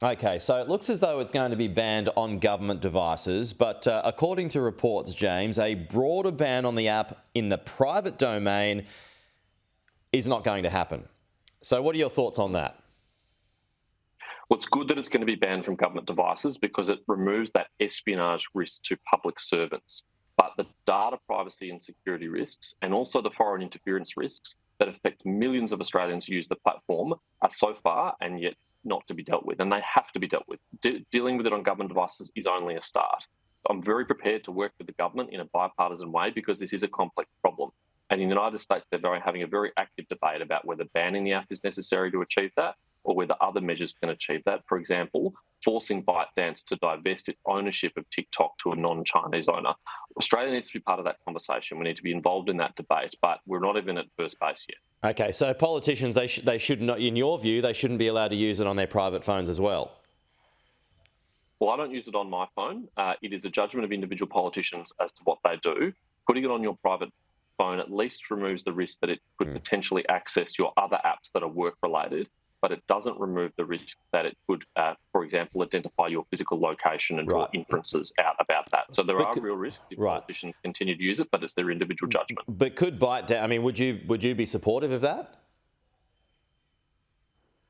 Okay, so it looks as though it's going to be banned on government devices, but according to reports, James, a broader ban on the app in the private domain is not going to happen. So what are your thoughts on that? Well, it's good that it's going to be banned from government devices because it removes that espionage risk to public servants. But the data privacy and security risks, and also the foreign interference risks that affect millions of Australians who use the platform, are so far and yet not to be dealt with, and they have to be dealt with. Dealing with it on government devices is only a start. I'm very prepared to work with the government in a bipartisan way because this is a complex problem. And in the United States, having a very active debate about whether banning the app is necessary to achieve that or whether other measures can achieve that. For example, forcing ByteDance to divest its ownership of TikTok to a non-Chinese owner. Australia needs to be part of that conversation. We need to be involved in that debate, but we're not even at first base yet. Okay, so politicians, they should not, in your view, they shouldn't be allowed to use it on their private phones as well. Well, I don't use it on my phone. It is a judgment of individual politicians as to what they do. Putting it on your private phone at least removes the risk that it could potentially access your other apps that are work-related, but it doesn't remove the risk that it could, for example, identify your physical location and draw inferences out about that. So there are real risks if politicians continue to use it, but it's their individual judgment. But could ByteDance, I mean, would you be supportive of that?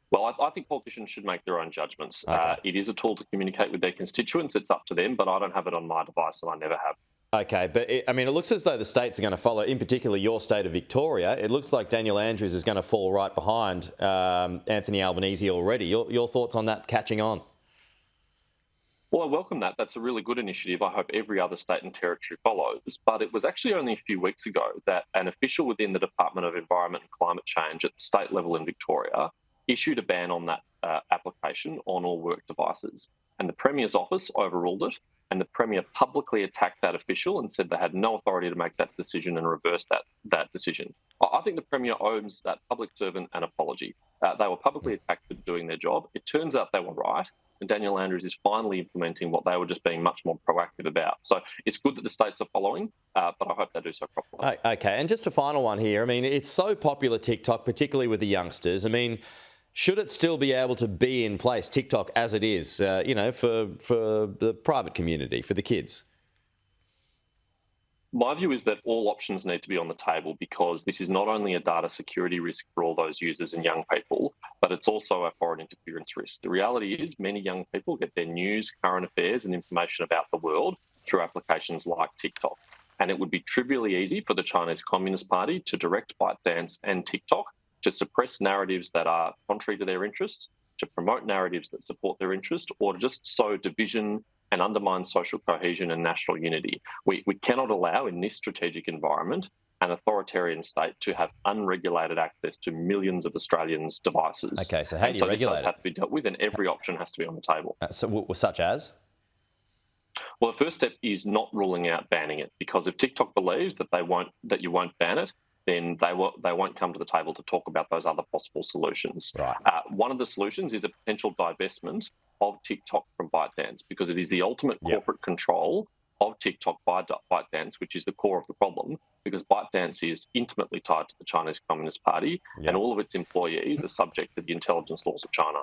Well, I think politicians should make their own judgments. Okay. It is a tool to communicate with their constituents. It's up to them, but I don't have it on my device and I never have. Okay, but it looks as though the states are going to follow, in particular your state of Victoria. It looks like Daniel Andrews is going to fall right behind Anthony Albanese already. Your thoughts on that catching on? Well, I welcome that. That's a really good initiative. I hope every other state and territory follows. But it was actually only a few weeks ago that an official within the Department of Environment and Climate Change at the state level in Victoria issued a ban on that application on all work devices. And the Premier's office overruled it. And the Premier publicly attacked that official and said they had no authority to make that decision and reverse that decision. I think the Premier owes that public servant an apology. They were publicly attacked for doing their job. It turns out they were right, and Daniel Andrews is finally implementing what they were just being much more proactive about. So it's good that the states are following, but I hope they do so properly. Okay, and just a final one here. I mean, it's so popular, TikTok, particularly with the youngsters. I mean, should it still be able to be in place, TikTok, as it is, for the private community, for the kids? My view is that all options need to be on the table because this is not only a data security risk for all those users and young people, but it's also a foreign interference risk. The reality is many young people get their news, current affairs and information about the world through applications like TikTok. And it would be trivially easy for the Chinese Communist Party to direct ByteDance and TikTok to suppress narratives that are contrary to their interests, to promote narratives that support their interest, or to just sow division and undermine social cohesion and national unity. We cannot allow in this strategic environment an authoritarian state to have unregulated access to millions of Australians' devices. Okay, so how do you regulate it? This does have to be dealt with, and every option has to be on the table. Such as? Well, the first step is not ruling out banning it, because if TikTok believes that you won't ban it, then they won't come to the table to talk about those other possible solutions. Right. One of the solutions is a potential divestment of TikTok from ByteDance, because it is the ultimate corporate control of TikTok by ByteDance, which is the core of the problem, because ByteDance is intimately tied to the Chinese Communist Party and all of its employees are subject to the intelligence laws of China.